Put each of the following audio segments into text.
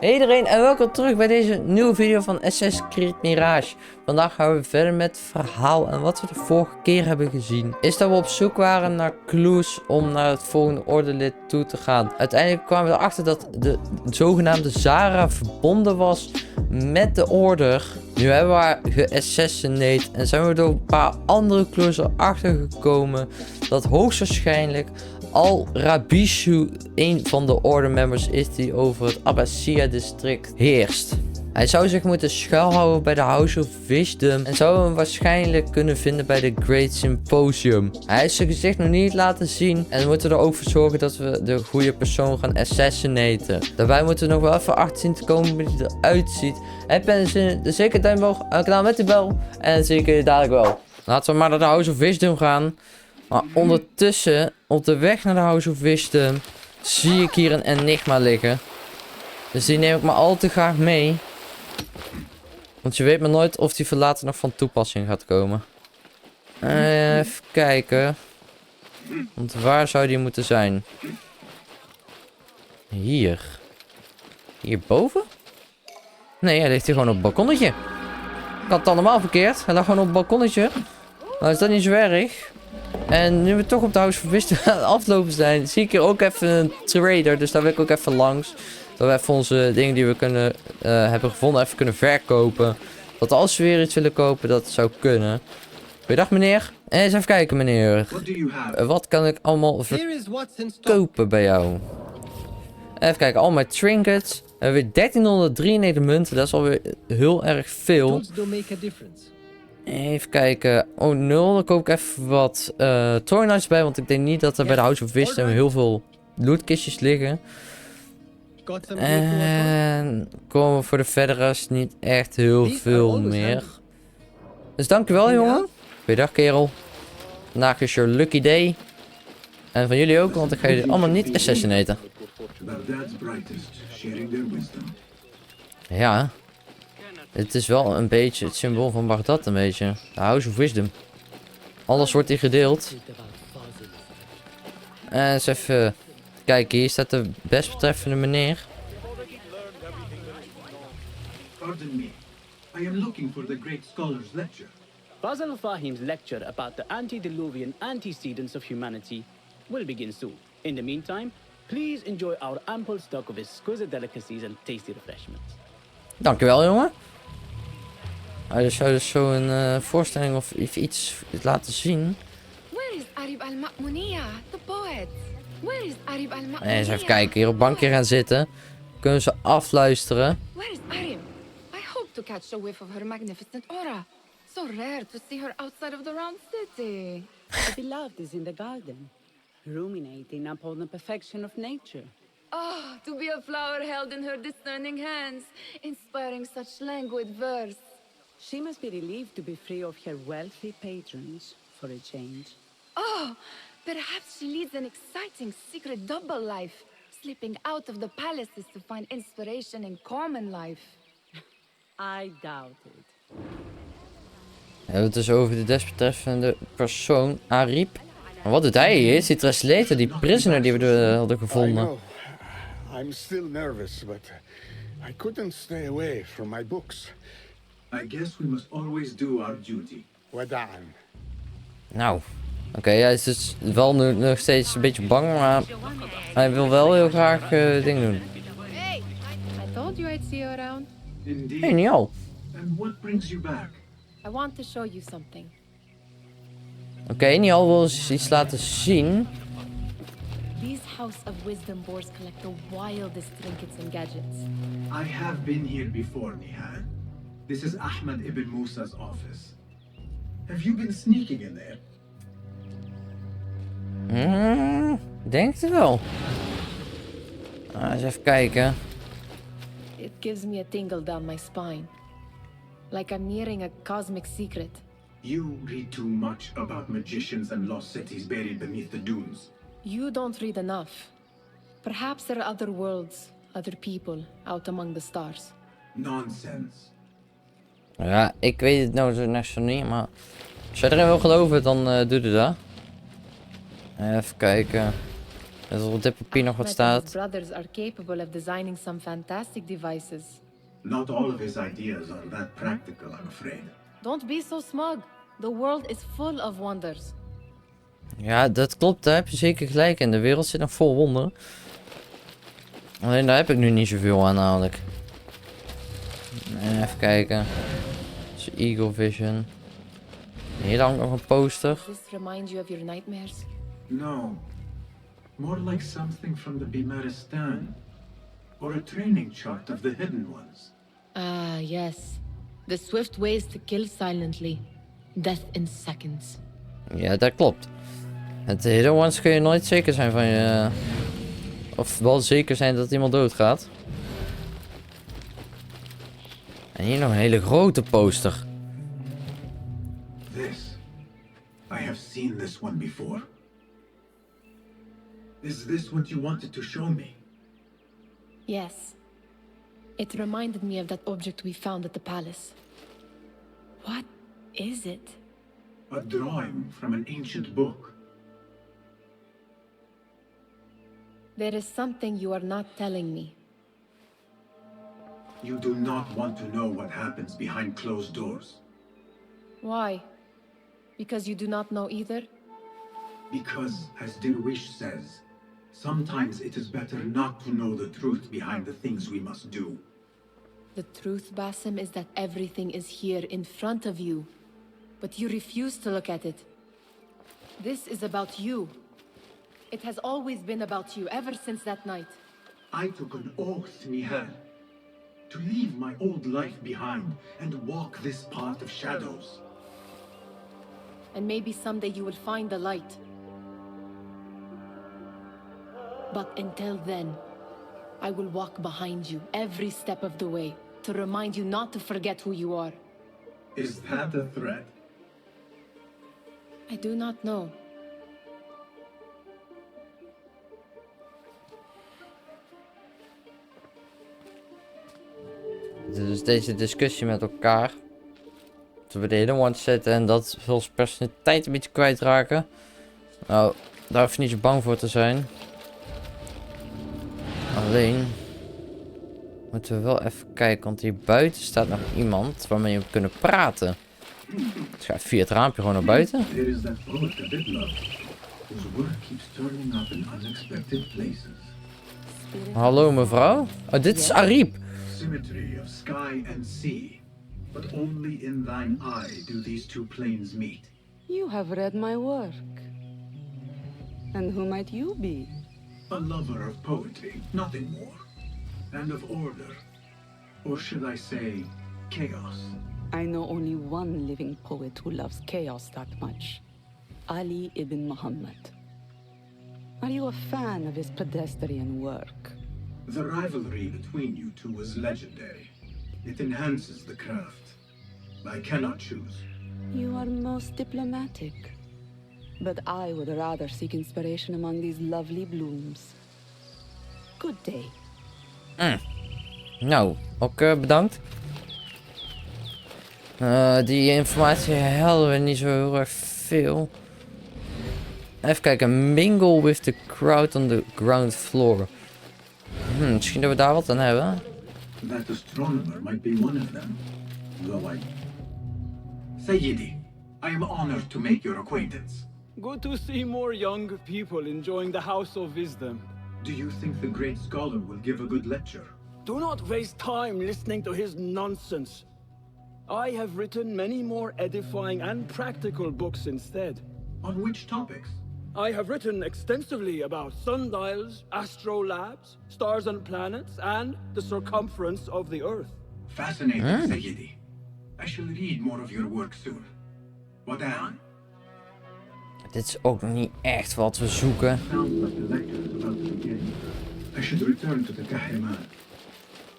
Hey iedereen en welkom terug bij deze nieuwe video van Assassin's Creed Mirage. Vandaag gaan we verder met het verhaal en wat we de vorige keer hebben gezien is dat we op zoek waren naar clues om naar het volgende ordelid toe te gaan. Uiteindelijk kwamen we erachter dat de zogenaamde Zara verbonden was met de order. Nu hebben we haar geassassinate en zijn we door een paar andere clues erachter gekomen dat hoogstwaarschijnlijk Al-Rabishu een van de order members is die over het Abbasia district heerst. Hij zou zich moeten schuilhouden bij de House of Wisdom en zou hem waarschijnlijk kunnen vinden bij de Great Symposium. Hij heeft zijn gezicht nog niet laten zien en we moeten er ook voor zorgen dat we de goede persoon gaan assassinaten. Daarbij moeten we nog wel even achter zien te komen hoe hij eruit ziet. Heb je zin? Dus zeker duim omhoog, een kanaal met die bel en dan zie ik je dadelijk wel. Laten we maar naar de House of Wisdom gaan. Maar ondertussen, op de weg naar de House of Wisdom, zie ik hier een enigma liggen. Dus die neem ik maar al te graag mee. Want je weet maar nooit of die later nog van toepassing gaat komen. Even kijken. Want waar zou die moeten zijn? Hier. Hierboven? Nee, hij ligt hier gewoon op het balkonnetje. Ik had het allemaal verkeerd. Hij lag gewoon op het balkonnetje. Nou is dat niet zo erg. En nu we toch op de House of Wisdom aan het aflopen zijn, zie ik hier ook even een trader. Dus daar wil ik ook even langs. Dat we even onze dingen die we kunnen hebben gevonden even kunnen verkopen. Dat als we weer iets willen kopen, dat zou kunnen. Goeiedag meneer. Eens even kijken meneer. Wat kan ik allemaal verkopen bij jou? Even kijken, al mijn trinkets. We hebben weer 1393 munten. Dat is alweer heel erg veel. Even kijken. Oh, 0. Dan koop ik even wat Toy Knights bij. Want ik denk niet dat er bij de House of Wisdom heel veel lootkistjes liggen. En komen we voor de verdere rest niet echt heel veel meer. Dus dankjewel jongen. Goeiedag kerel. Vandaag is your lucky day. En van jullie ook, want ik ga jullie allemaal niet assassinaten. Ja. Het is wel een beetje het symbool van Baghdad een beetje. De House of Wisdom. Alles wordt hier gedeeld. En eens even kijken, hier staat de best betreffende meneer. Pardon me. I am looking for the great scholar's lecture. Basil Fahim's lecture about the antediluvian antecedents of humanity will begin soon. In the meantime, please enjoy our ample stock of exquisite delicacies and tasty refreshments. Dankjewel jongen. Je zou dus zo een voorstelling of iets laten zien. Where is Arib al-Ma'muniya, the poet? Where is Arib al-Ma'muniya? Eens even kijken, hier op bankje gaan zitten. Kunnen ze afluisteren. Where is Arib? I hope to catch a whiff of her magnificent aura. So rare to see her outside of the round city. The beloved is in the garden, ruminating upon the perfection of nature. Oh, to be a flower held in her discerning hands, inspiring such languid verse. She must be relieved to be free of her wealthy patrons for a change. Oh, perhaps she leads an exciting secret double life, slipping out of the palaces to find inspiration in common life. I doubt it. We hebben het dus over de desbetreffende persoon, Arib. Maar wat doet hij hier? Is die translator, die prisoner die we hadden gevonden? I'm still nervous, but I couldn't stay away from my books. I guess we must always do our duty. Wada'an. Nou, oké, hij is dus wel nu nog steeds een beetje bang, maar hij wil wel heel graag dingen doen. Hey, I told you I'd see you around. Indeed. Hey, niet al. And what brings you back? I want to show you something. Oké, niet al wil eens iets laten zien. These House of Wisdom boars collect the wildest trinkets and gadgets. I have been here before, Nihal. This is Ahmed ibn Musa's office. Have you been sneaking in there? Denk het wel. Eens even kijken. It gives me a tingle down my spine. Like I'm nearing a cosmic secret. You read too much about magicians and lost cities buried beneath the dunes. You don't read enough. Perhaps there are other worlds, other people out among the stars. Nonsense. Ja, ik weet het nou zo net zo niet, maar als jij erin wil geloven, dan doe je dat. Even kijken. Dat er op dit papier nog wat Ahmed and his staat. brothers are capable of designing some fantastic devices. Not all of his ideas are that practical, I'm afraid. Don't be so smug. The world is full of wonders. Ja, dat klopt, daar heb je zeker gelijk in. De wereld zit nog vol wonderen. Alleen daar heb ik nu niet zoveel aan namelijk. Even kijken. Dat is Eagle Vision. Hier hangt nog een poster. Does this remind you of your nightmares? No. More like something from the Bimaristan. Or a training chart of the hidden ones. Ah, yes. The swift ways to kill silently. Death in seconds. Ja, dat klopt. Het Hidden Ones kun je nooit zeker zijn van je... Of wel zeker zijn dat iemand doodgaat. En hier nog een hele grote poster. This. I have seen this one before. Is this what you wanted to show me? Yes. It reminded me of that object we found at the palace. What is it? A drawing from an ancient book. There is something you are not telling me. You do not want to know what happens behind closed doors. Why? Because you do not know either? Because, as Dirwish says, sometimes it is better not to know the truth behind the things we must do. The truth, Basim, is that everything is here in front of you. But you refuse to look at it. This is about you. It has always been about you, ever since that night. I took an oath, Nihal, to leave my old life behind and walk this path of shadows. And maybe someday you will find the light. But until then, I will walk behind you every step of the way to remind you not to forget who you are. Is that a threat? I do not know. Dus deze discussie met elkaar. Dat we de Hidden Ones zetten en dat we ons personaliteit een beetje kwijtraken. Nou, daar hoef je niet zo bang voor te zijn. Alleen moeten we wel even kijken, want hier buiten staat nog iemand waarmee we kunnen praten. Dus ga via het raampje gewoon naar buiten. There is that poet a bit love, whose work keeps turning up in unexpected places. Hallo mevrouw. Oh, dit is Ariep. Symmetry of sky and sea, but only in thine eye do these two planes meet. You have read my work. And who might you be? A lover of poetry, nothing more. And of order. Or should I say, chaos. I know only one living poet who loves chaos that much. Ali ibn Muhammad. Are you a fan of his pedestrian work? The rivalry between you two was legendary. It enhances the craft. I cannot choose. You are most diplomatic. But I would rather seek inspiration among these lovely blooms. Good day. Nou, ook bedankt. Die informatie helpen we niet zo heel erg veel. Even kijken. Mingle with the crowd on the ground floor. Misschien dat we daar wat aan hebben. That astronomer might be one of them. Though Sayyidi, I am honored to make your acquaintance. Good to see more young people enjoying the House of Wisdom. Do you think the great scholar will give a good lecture? Do not waste time listening to his nonsense. I have written many more edifying and practical books instead. On which topics? I have written extensively about sundials, astrolabes, stars and planets, and the circumference of the Earth. Fascinating, Sayyidi. I shall read more of your work soon. What on? Dit is ook nog niet echt wat we zoeken. Sounds like the lecture is about to begin. I should return to the Kahriman.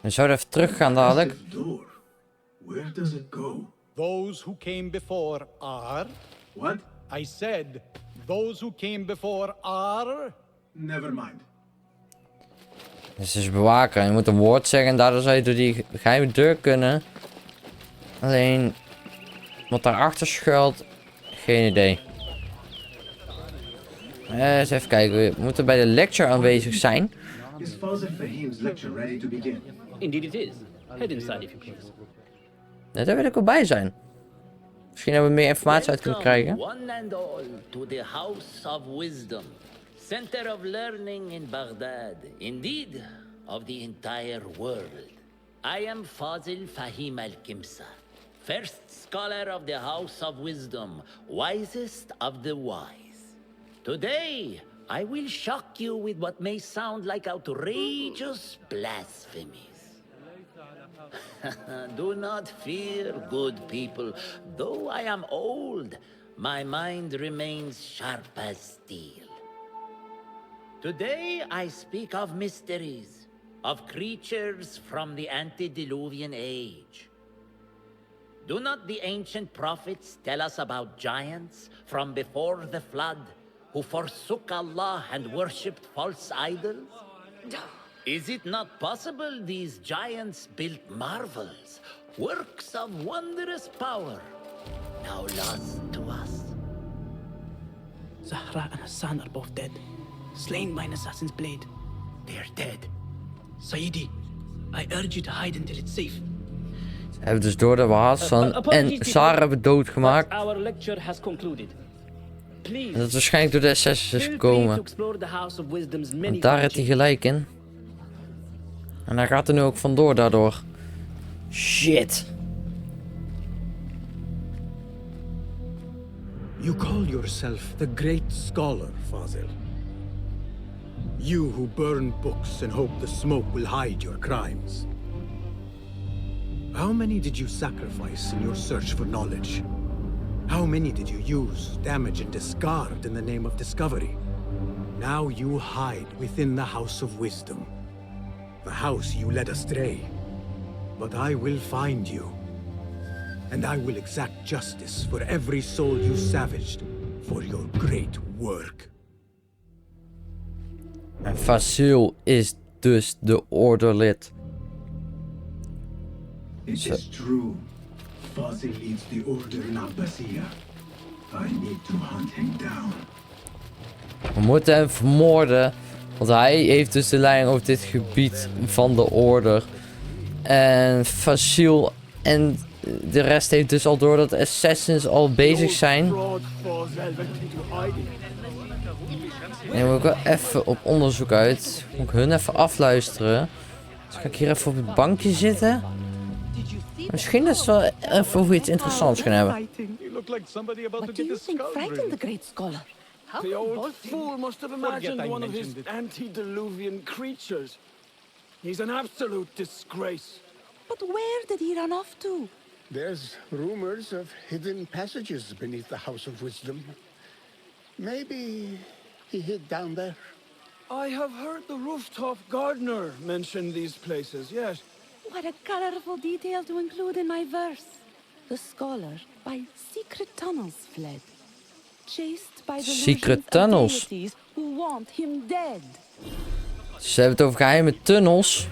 We zouden even terug gaan dadelijk. This door. Where does it go? Those who came before are... What? I said, those who came before are... Never mind. Dus het is bewaken. Je moet een woord zeggen en daardoor zou je door die geheime deur kunnen. Alleen, wat daarachter schuilt, geen idee. Eens even kijken. We moeten bij de lecture aanwezig zijn. Is Fazil Fahim's lecture ready to begin? Indeed it is. Head inside if you please. Daar wil ik wel bij zijn. Misschien hebben we meer informatie uit kunnen krijgen. One and all to the House of Wisdom, center of learning in Baghdad, indeed of the entire world. I am Fazil Fahim al-Kimsa, first scholar of the House of Wisdom, wisest of the wise. Today, I will shock you with what may sound like outrageous blasphemies. Do not fear, good people. Though I am old, my mind remains sharp as steel. Today I speak of mysteries, of creatures from the antediluvian age. Do not the ancient prophets tell us about giants from before the flood who forsook Allah and worshipped false idols? Is it not possible these giants built marvels, works of wondrous power, now lost to us? Zahra and Hassan are both dead, slain by an assassin's blade. They are dead. Saidi, I urge you to hide until it's safe. Ze hebben dus door dat we Hassan en Sarah hebben doodgemaakt. Our lecture has concluded. Please, En dat is waarschijnlijk door de SS is feel free gekomen. to explore the House of Wisdom's many Want daar heeft hij gelijk in. En hij gaat er nu ook vandoor daardoor. Shit. You call yourself the great scholar, Fazil. You who burn books and hope the smoke will hide your crimes. How many did you sacrifice in your search for knowledge? How many did you use, damage, and discard in the name of discovery? Now you hide within the House of Wisdom. The house you led astray. But I will find you. And I will exact justice for every soul you savaged for your great work. En Fazil is dus de orderlid. It is true. Fazil leads the order in Abbasiyah. I need to hunt him down. We moeten hem vermoorden. Want hij heeft dus de leiding over dit gebied van de order. En Fazil en de rest heeft dus al door dat de assassins al bezig zijn. En moet ik wel even op onderzoek uit. Moet ik hun even afluisteren. Dus ga ik hier even op het bankje zitten. Misschien is het wel even over iets interessants gaan hebben. What do you think frightened the great scholar? The old fool must have imagined one of his antediluvian creatures. He's an absolute disgrace. But where did he run off to? There's rumors of hidden passages beneath the House of Wisdom. Maybe he hid down there. I have heard the rooftop gardener mention these places, yes. What a colorful detail to include in my verse. The scholar by secret tunnels fled, chased by the Secret tunnels. deities who want him dead. Ze hebben het over geheime tunnels.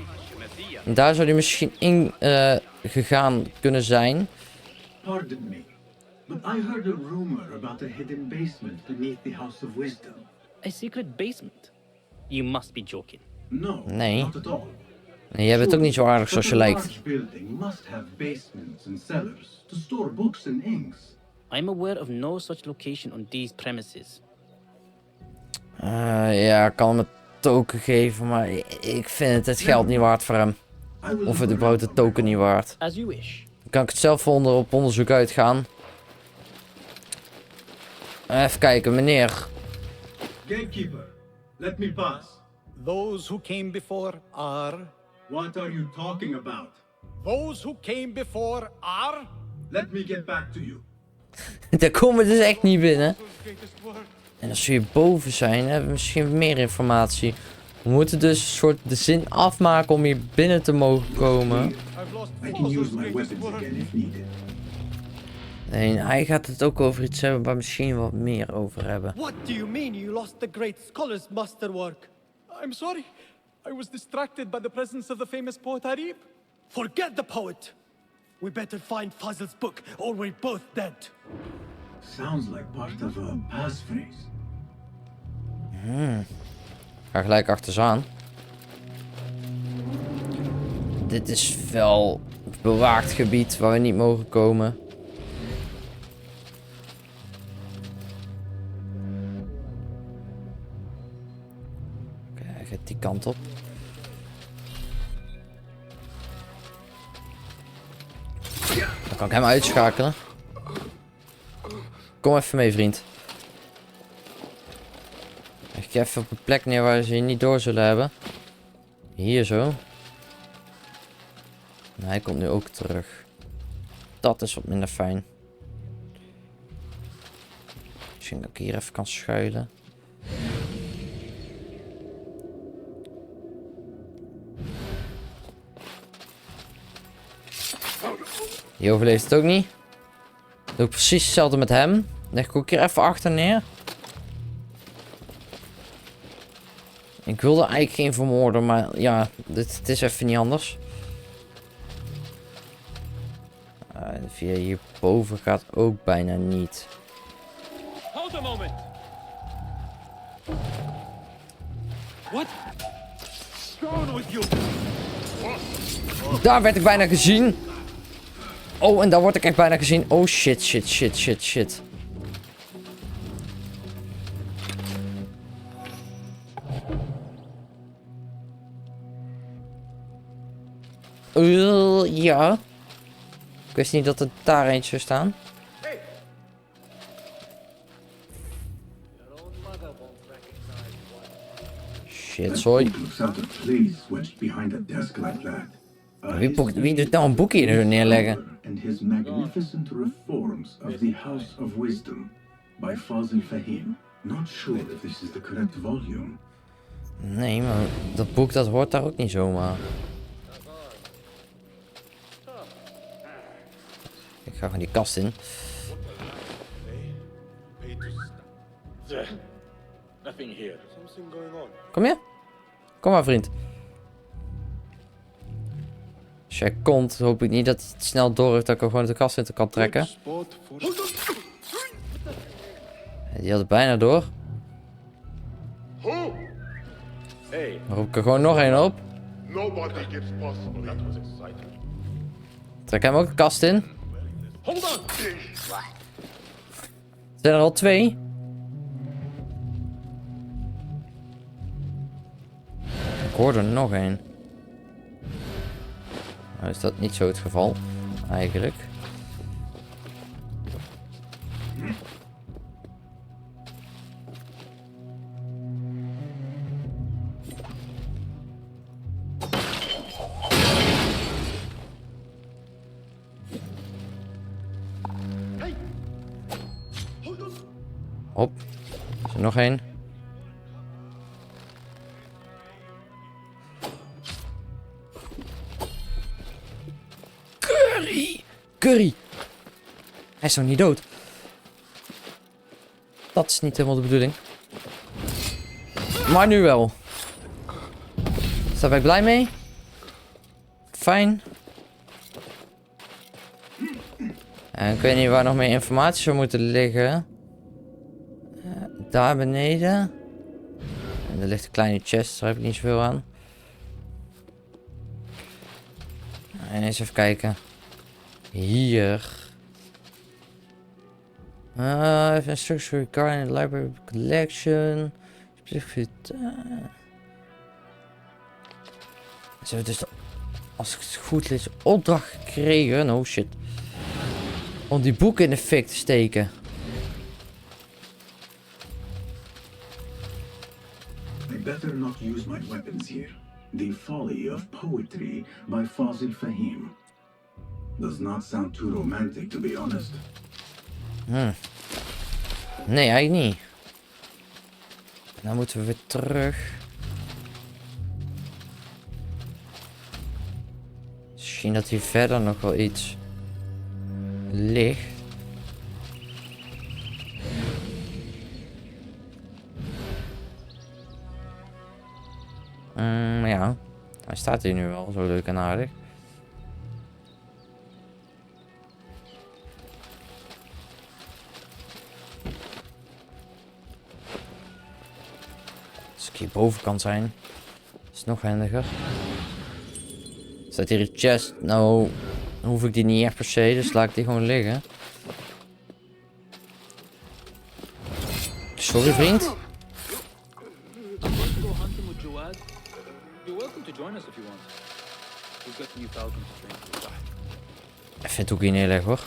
En daar zou hij misschien in gegaan kunnen zijn. Pardon me, but I heard a rumor about a hidden basement beneath the House of Wisdom. A secret basement? You must be joking. No, Nee. not at all. Nee, jij bent ook niet zo aardig zoals je lijkt. A large building must have basements and cellars to store books and inks. I'm aware of no such location on these premises. Ja, ik kan hem een token geven, maar ik vind het geld niet waard voor hem. Of het überhaupt de token niet waard. As you wish. Dan kan ik het zelf op onderzoek uitgaan. Even kijken, meneer. Gatekeeper, let me pass. Those who came before are... What are you talking about? Those who came before are... Let me get back to you. Daar komen we dus echt niet binnen. En als we hier boven zijn, hebben we misschien meer informatie. We moeten dus een soort de zin afmaken om hier binnen te mogen komen. I can use my weapons again if needed. Nee, hij gaat het ook over iets hebben waar we misschien wat meer over hebben. What do you mean you lost the great scholar's masterwork? I'm sorry. I was distracted by the presence of the famous poet Arib. Forget the poet. We better find Fazil's book or we're both dead. Sounds like part of a passphrase. Ga gelijk achter ze aan. Dit is wel bewaakt gebied waar we niet mogen komen. Oké, hij gaat die kant op. Dan kan ik hem uitschakelen. Kom even mee, vriend. Ik ga even op een plek neer waar ze je niet door zullen hebben. Hier zo. En hij komt nu ook terug. Dat is wat minder fijn. Misschien dat ik hier even kan schuilen. Die overleeft het ook niet. Doe ik precies hetzelfde met hem. Leg ik ook hier even achter neer. Ik wilde eigenlijk geen vermoorden, maar ja, het is even niet anders. Via hierboven gaat ook bijna niet. Hold a moment. What? Gone with you. Daar werd ik bijna gezien. Oh, en daar word ik echt bijna gezien. Oh shit, shit, shit, shit, shit. Ja. Ik wist niet dat er daar eentje zou staan. Shit, sorry. Wie doet nou een boekje er neerleggen? And his magnificent reforms of the House of Wisdom by Fazil Fahim. Not sure if this is the correct volume. Nee, maar dat boek dat hoort daar ook niet zomaar. Ik ga van die kast in. Nothing here. Something going on. Kom je? Kom maar, vriend. Als jij komt, hoop ik niet dat hij het snel door heeft dat ik hem gewoon de kast in kan trekken. Die had het bijna door. Dan roep ik er gewoon nog één op. Trek hem ook de kast in. Zijn er al 2? Ik hoorde er nog één. Nou is dat niet zo het geval, eigenlijk. Hop, is er nog één? Curry! Hij is nog niet dood. Dat is niet helemaal de bedoeling. Maar nu wel. Dus daar ben ik blij mee. Fijn. En ik weet niet waar nog meer informatie zou moeten liggen. Daar beneden. En er ligt een kleine chest, daar heb ik niet zoveel aan. En eens even kijken. Hier. Even een structure regarding the library collection. Ze hebben dus, als ik het goed lees, opdracht gekregen. Oh shit. Om die boeken in de fik te steken. I better not use my weapons here. The Folly of Poetry by Fazil Fahim. Does not sound too romantic, to be honest. Nee, eigenlijk niet. Dan moeten we weer terug. Misschien dat hier verder nog wel iets ligt. Ja, hij staat hier nu wel zo leuk en aardig. Als ik hier boven kan zijn. Is het nog handiger. Staat hier een chest? Nou, dan hoef ik die niet echt per se. Dus laat ik die gewoon liggen. Sorry vriend. Ik vind het ook hier neerleggen hoor.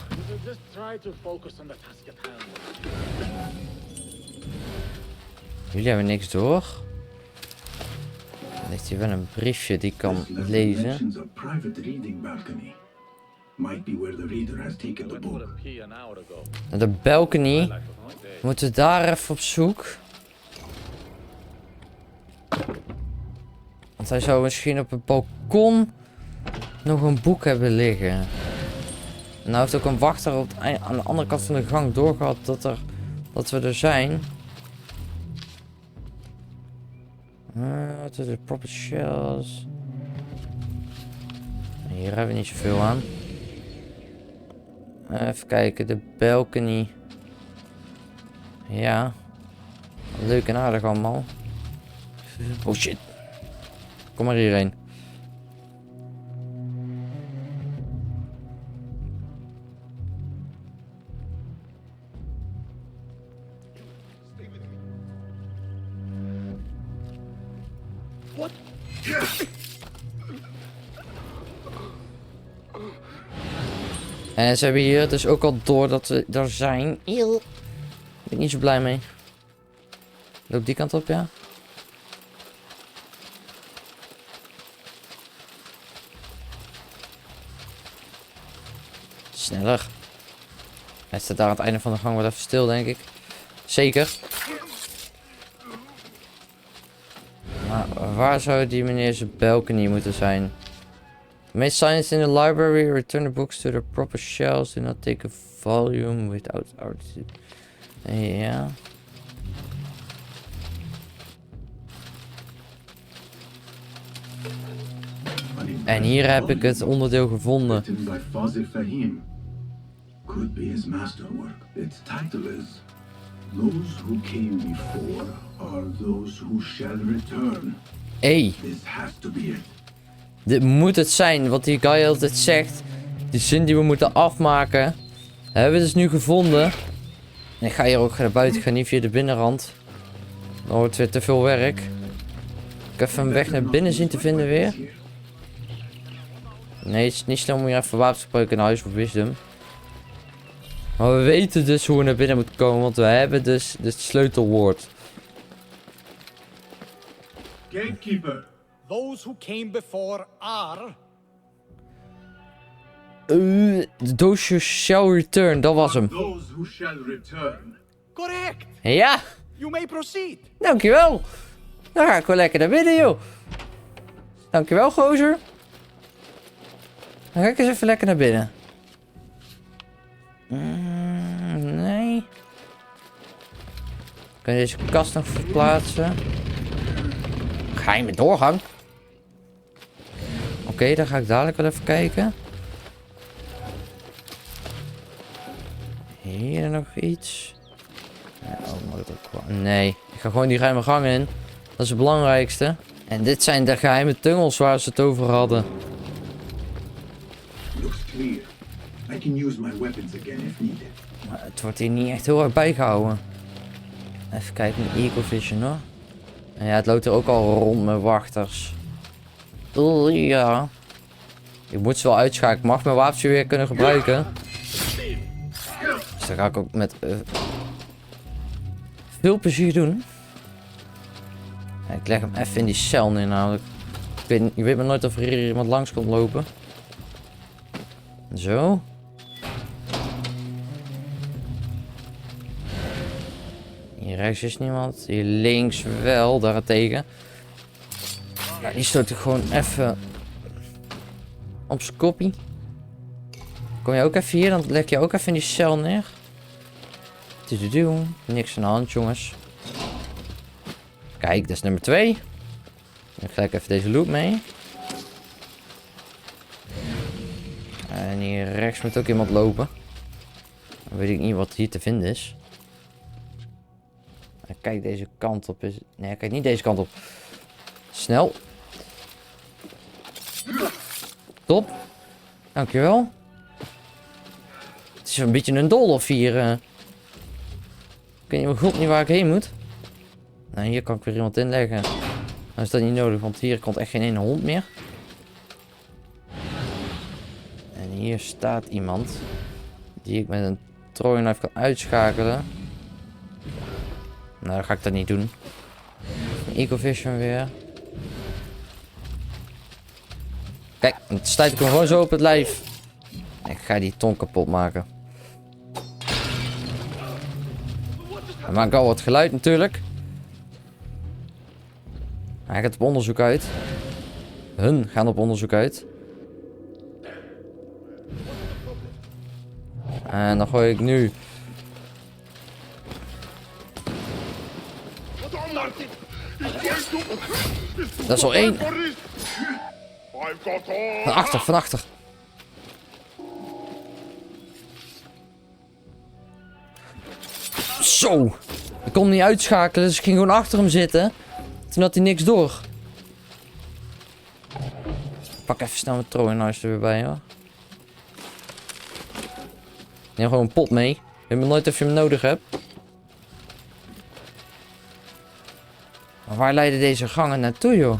Jullie hebben niks door. Er ligt hier wel een briefje die ik kan lezen. Naar de balcony. We moeten daar even op zoek. Want hij zou misschien op het balkon nog een boek hebben liggen. En nou heeft ook een wachter op aan de andere kant van de gang doorgehad dat we er zijn. Wat is de proper shells? Hier hebben we niet zoveel aan. Even kijken, de balcony. Ja. Leuk en aardig allemaal. Oh shit. Kom maar hierheen. What? En ze hebben hier dus ook al door dat we er zijn. Ben ik niet zo blij mee. Loop die kant op, ja. Sneller. Hij staat daar aan het einde van de gang wel even stil, denk ik. Zeker. Maar waar zou die meneer zijn balcony moeten zijn? Make science in the library. Return the books to their proper shelves. Do not take a volume without art. Ja. En hier heb ik het onderdeel gevonden. Could be his masterwork. Its title is Those Who Came Before Are Those Who Shall Return. Hey. This has to be it. Dit moet het zijn, wat die guy altijd zegt. Die zin die we moeten afmaken. Hebben we dus nu gevonden. En ik ga hier ook naar buiten, ik ga niet via de binnenrand. Dan wordt het weer te veel werk. Ik heb even een weg naar binnen zien te vinden weer. Nee, het is niet snel, moet je even wapens gebruiken in huis voor wisdom. Maar we weten dus hoe we naar binnen moeten komen, want we hebben dus het sleutelwoord. Gatekeeper. Those who came before are... Those who shall return, dat was hem. Those who shall return. Correct. Ja. You may proceed. Dankjewel. Dan ga ik wel lekker naar binnen, joh. Dankjewel, gozer. Dan ga ik eens even lekker naar binnen. Nee. Kan je deze kast nog verplaatsen? Geheime doorgang. Oké, dan ga ik dadelijk wel even kijken. Hier nog iets. Ja, oh, moet ook wel. Nee, ik ga gewoon die geheime gang in. Dat is het belangrijkste. En dit zijn de geheime tunnels waar ze het over hadden. Looks clear. I can use my weapons again if needed. Maar het wordt hier niet echt heel erg bijgehouden. Even kijken naar Eagle Vision hoor. En ja, het loopt er ook al rond met wachters. Ja. Ik moet ze wel uitschakelen. Ik mag mijn wapens weer kunnen gebruiken. Dus dat ga ik ook met veel plezier doen. Ja, ik leg hem even in die cel neer namelijk. Je weet maar nooit of er hier iemand langs komt lopen. Zo. Hier rechts is niemand. Hier links wel, daarentegen. Ja, die stoot ik gewoon even op zijn koppie. Kom je ook even hier, dan leg je ook even in die cel neer. Niks aan de hand, jongens. Kijk, dat is nummer 2. Dan ga ik even deze loot mee. En hier rechts moet ook iemand lopen. Dan weet ik niet wat hier te vinden is. Ik kijk deze kant op. Nee, kijk niet deze kant op. Snel. Top. Dankjewel. Het is een beetje een doolhof hier. Ik weet niet waar ik heen moet. Nou, hier kan ik weer iemand inleggen. Nou is dat niet nodig, want hier komt echt geen ene hond meer. En hier staat iemand. Die ik met een throwing knife kan uitschakelen. Nou, dan ga ik dat niet doen. Een ecovision weer. Kijk, het stuit ik hem gewoon zo op het lijf. Ik ga die tong kapot maken. Hij maakt al wat geluid natuurlijk. Hij gaat op onderzoek uit. Hun gaan op onderzoek uit. En dan gooi ik nu. Dat is al één. Van achter, van achter. Zo. Ik kon hem niet uitschakelen, dus ik ging gewoon achter hem zitten. Toen had hij niks door. Pak even snel mijn throwing knife er weer bij, hoor. Neem gewoon een pot mee. Ik weet maar nooit of je hem nodig hebt. Maar waar leiden deze gangen naartoe, joh?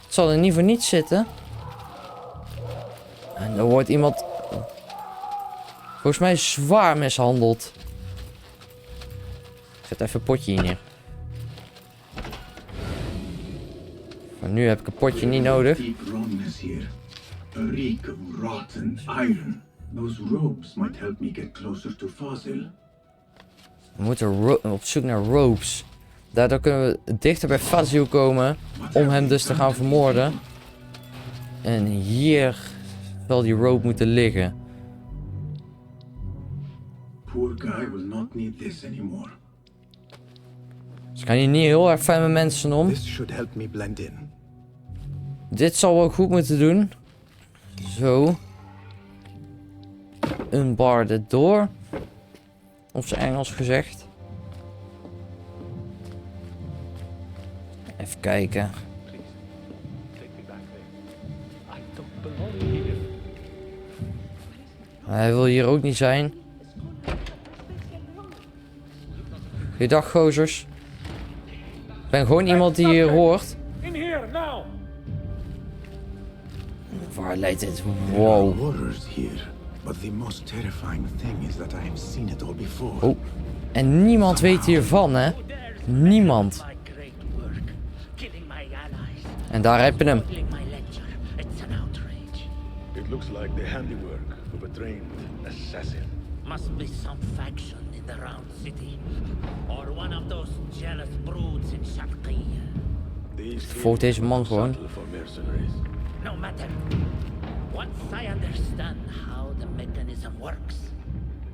Het zal er niet voor niets zitten. En er wordt iemand... volgens mij zwaar mishandeld. Ik zet even een potje hier neer. Maar nu heb ik een potje niet nodig. A reek of rotten iron. Those ropes might help me get closer to Fazil. We moeten op zoek naar ropes. Daardoor kunnen we dichter bij Fazil komen. Om hem dus te gaan vermoorden. En hier zal die rope moeten liggen. Poor guy will not need this anymore. Dus ik ga hier niet heel erg fijn met mensen om. This should help me blend in. Dit zal wel goed moeten doen. Zo. Een bar erdoor. Op zijn Engels gezegd. Even kijken. Hij wil hier ook niet zijn. Goeiedag, gozers. Ik ben gewoon iemand die hier hoort. Waar leidt dit? Wow. But the most terrifying thing is that I have seen it all before. Oh. En niemand weet hiervan, hè? Niemand. En daar heb je hem. It looks like the handiwork of a trained assassin. Must be some faction in the Round City. Or one of those jealous broods in Sharqiyya. Volg deze man gewoon. No matter. Once I understand how the mechanism works,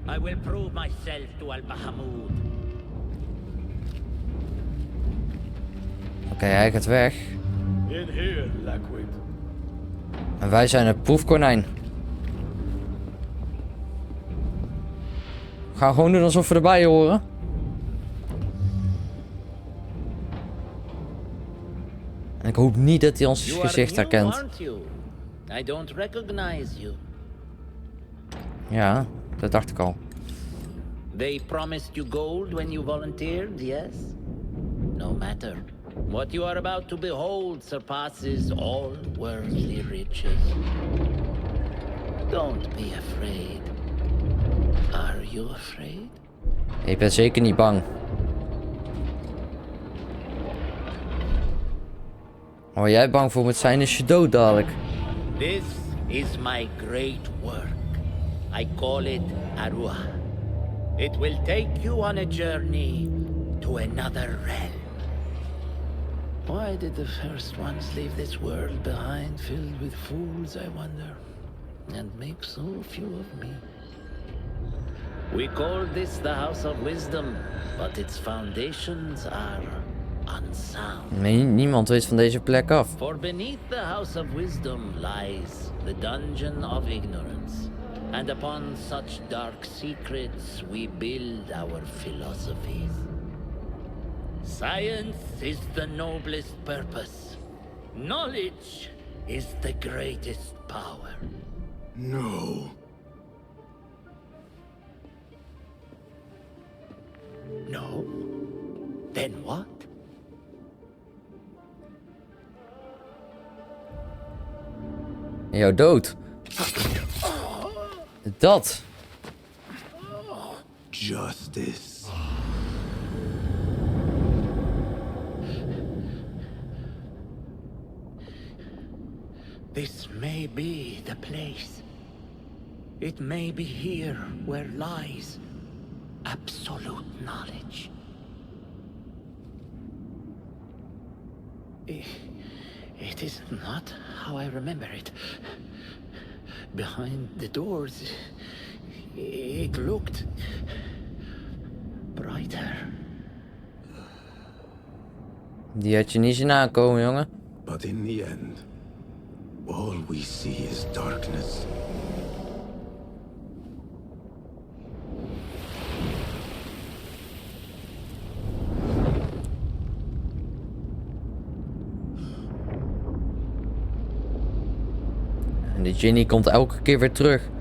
I will prove myself to Al-Bahamud. Oké, hij gaat weg. In here, Lackwit. En wij zijn het proefkonijn. We gaan gewoon doen alsof we erbij horen. En ik hoop niet dat hij ons gezicht herkent. I don't recognize you. Ja, dat dacht ik al. They promised you gold when you volunteered, yes? No matter. What you are about to behold surpasses all worldly riches. Don't be afraid. Are you afraid? Ik ben zeker niet bang. Waar jij bang voor moet zijn is je dood dadelijk. This is my great work. I call it Aruah. It will take you on a journey to another realm. Why did the first ones leave this world behind filled with fools, I wonder, and make so few of me? We call this the House of Wisdom, but its foundations are unsound. Niemand weet van deze plek af. For beneath the House of Wisdom lies the Dungeon of Ignorance, and upon such dark secrets we build our philosophies. Science is the noblest purpose. Knowledge is the greatest power. No. No? Then what? Jouw dood. Dat. Justice. This may be the place. It may be here where lies absolute knowledge. It is not how I remember it. Behind the doors, it looked brighter. Die had je niet zien aankomen, jongen. But in the end, all we see is darkness. En de genie komt elke keer weer terug.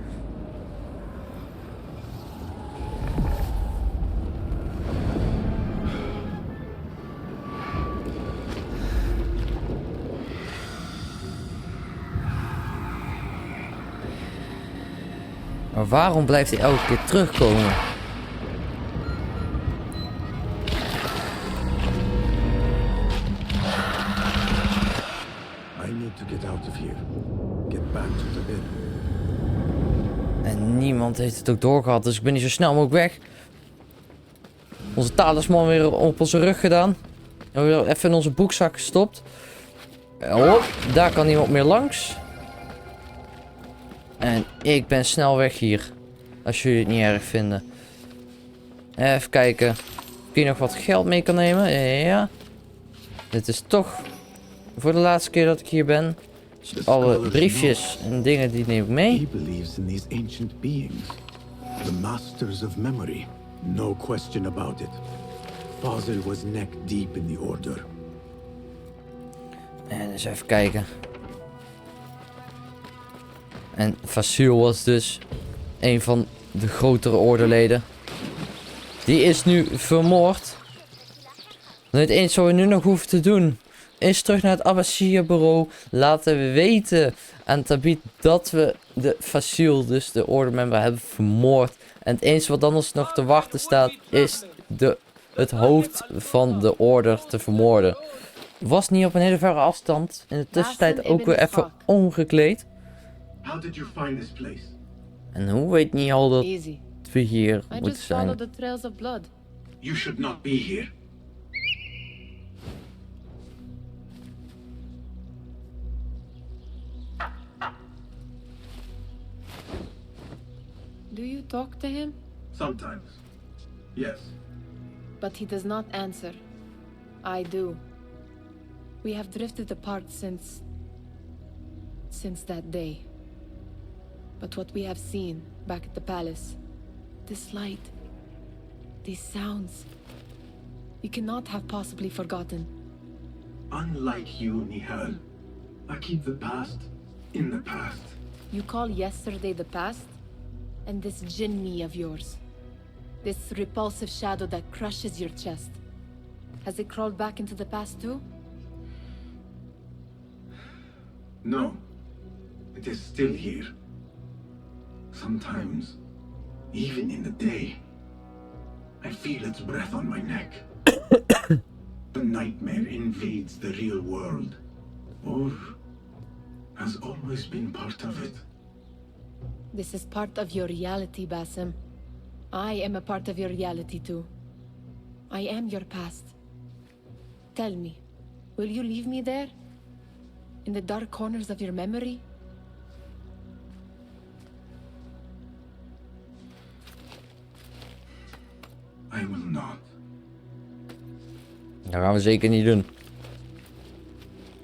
Maar waarom blijft hij elke keer terugkomen? I need to get out of here. Get back to the bed. En niemand heeft het ook doorgehad, dus ik ben niet zo snel mogelijk weg. Onze talisman weer op onze rug gedaan. En weer even in onze boekzak gestopt. Oh, daar kan niemand meer langs. En ik ben snel weg hier. Als jullie het niet erg vinden. Even kijken. Of ik hier nog wat geld mee kan nemen. Ja. Dit is toch voor de laatste keer dat ik hier ben. Dus alle briefjes en dingen die neem ik mee. He believes in these ancient beings. The masters of memory. No question about it. Fazil was neck deep in the order. En eens even kijken. En Fazil was dus een van de grotere ordeleden. Die is nu vermoord. En het enige wat we nu nog hoeven te doen is terug naar het Abbasiyah-bureau. Laten we weten aan Tabit dat we de Fazil, dus de ordermember, hebben vermoord. En het enige wat dan ons nog te wachten staat is het hoofd van de order te vermoorden. Was niet op een hele verre afstand. In de tussentijd ook weer even omgekleed. How did you find this place? En hoe weet niet al dat Easy. we hier I moeten just follow zijn? the trails of blood. You should not be here. Do you talk to him? Sometimes. Yes. But he does not answer. I do. We have drifted apart since that day. But what we have seen back at the palace, this light, these sounds, we cannot have possibly forgotten. Unlike you, Nihal, I keep the past in the past. You call yesterday the past? And this jinni of yours, this repulsive shadow that crushes your chest, has it crawled back into the past too? No. It is still here. Sometimes, even in the day, I feel its breath on my neck. The nightmare invades the real world, or has always been part of it. This is part of your reality, Basim. I am a part of your reality too. I am your past. Tell me, will you leave me there? In the dark corners of your memory? I will not. Dat gaan we zeker niet doen.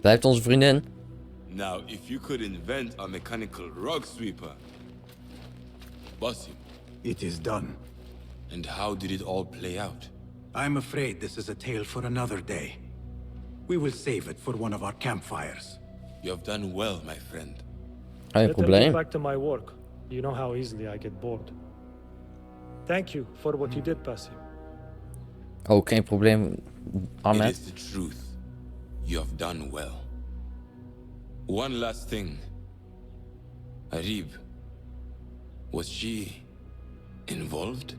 Blijft onze vriendin. Now, if you could invent a mechanical rug sweeper. Basim. It is done. And how did it all play out? I'm afraid this is a tale for another day. We will save it for one of our campfires. You have done well, my friend. Geen Let me probleem. get back to my work. You know how easily I get bored. Thank you for what you did, Basim. Oh, geen probleem, Ahmed. It is the truth. You have done well. One last thing. Arib, was she involved?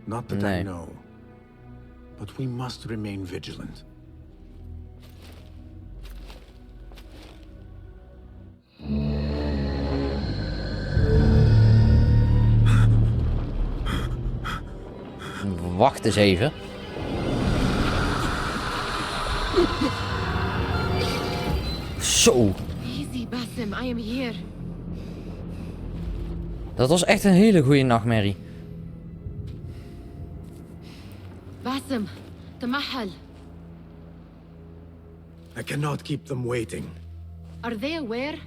Not that I know. But we must remain vigilant. Wacht eens even. Zo. Easy, Basim, I am here. Dat was echt een hele goede nachtmerrie. Basim, Tamahal. I cannot keep them waiting. Are they aware,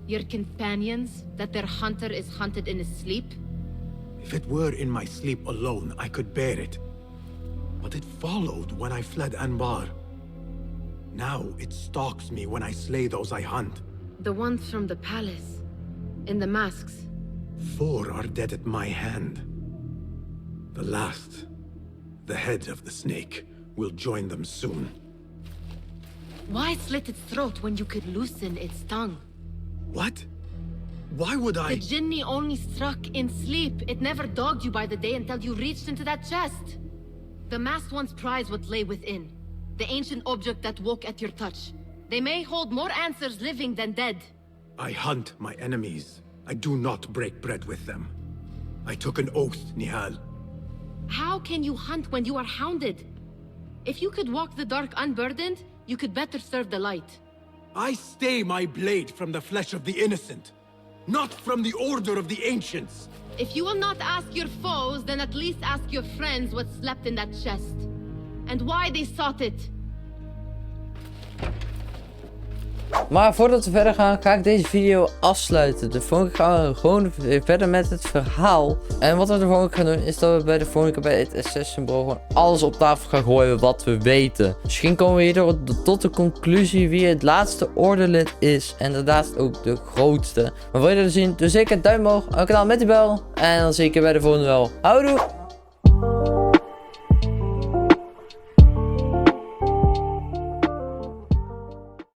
your companions, that their hunter is hunted in his sleep? If it were in my sleep alone, I could bear it. But it followed when I fled Anbar. Now it stalks me when I slay those I hunt. The ones from the palace, in the masks. 4 are dead at my hand. The last, the head of the snake, will join them soon. Why slit its throat when you could loosen its tongue? What? Why would I? The Jinni only struck in sleep. It never dogged you by the day until you reached into that chest. The masked ones prize what lay within. The ancient object that woke at your touch. They may hold more answers living than dead. I hunt my enemies. I do not break bread with them. I took an oath, Nihal. How can you hunt when you are hounded? If you could walk the dark unburdened, you could better serve the light. I stay my blade from the flesh of the innocent, not from the order of the ancients. If you will not ask your foes, then at least ask your friends what slept in that chest. And why they sought it. Maar voordat we verder gaan, ga ik deze video afsluiten. De volgende keer gaan we gewoon weer verder met het verhaal. En wat we de volgende keer gaan doen, is dat we bij de volgende keer bij het SS-symbool gewoon alles op tafel gaan gooien wat we weten. Misschien komen we hierdoor tot de conclusie wie het laatste ordelid is. En daarnaast ook de grootste. Maar wil je dat zien, doe zeker een duim omhoog, een kanaal met die bel. En dan zie ik je bij de volgende wel. Houdoe!